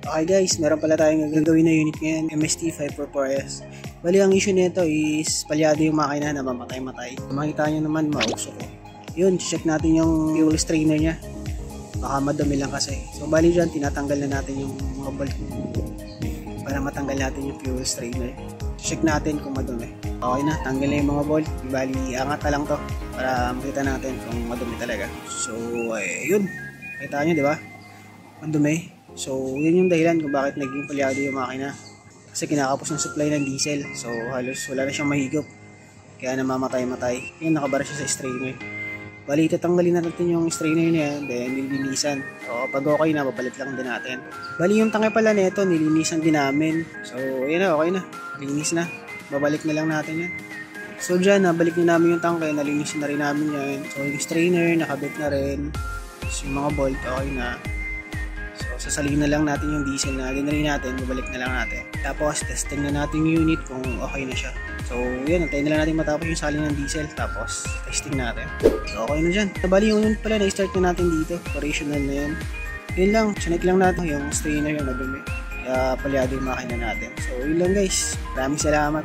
Okay guys, meron pala tayong gagawin na unit ngayon, MST544S. Bali ang issue nito is palyado yung makina na mamatay-matay. Makita nyo naman, mausok ko. Yun, check natin yung fuel strainer nya. Baka madumi lang kasi. So bali dyan, tinatanggal na natin yung mga bolt para matanggal natin yung fuel strainer. Check natin kung madumi. Okay na, tanggal na yung mga bolt. Bali, angat na lang to para makita natin kung madumi talaga. So, yun. Kita nyo, di ba? Madumi. So, yun yung dahilan kung bakit naging palyado yung makina. Kasi kinakapos ng supply ng diesel. So, halos wala na siyang mahigop. Kaya namamatay-matay. Yun, nakabara siya sa strainer. Bali, tatanggalin natin yung strainer niya. Then, nilinisan. So, pag okay na, papalit lang din natin. Bali, yung tangke pala nito, nilinisan din namin. So, yun na, okay na. Linis na. Babalik na lang natin yan. So, dyan, nabalik na namin yung tangke. Nalinisan na rin namin yan. So, yung strainer, nakabit na rin. So, yung mga bolt, okay na. So, sasalin na lang natin yung diesel na dinali natin, babalik na lang natin. Tapos, testing na natin yung unit kung okay na siya. So, yun, antayin na lang natin matapos yung salin ng diesel. Tapos, testing natin. So, okay na dyan. Bali, yung unit pala, na-start na natin dito. Operational na yun. Yun lang, sinek lang natin yung strainer yung nadumi. Kaya, palyado yung makina natin. So, yun lang guys. Maraming salamat.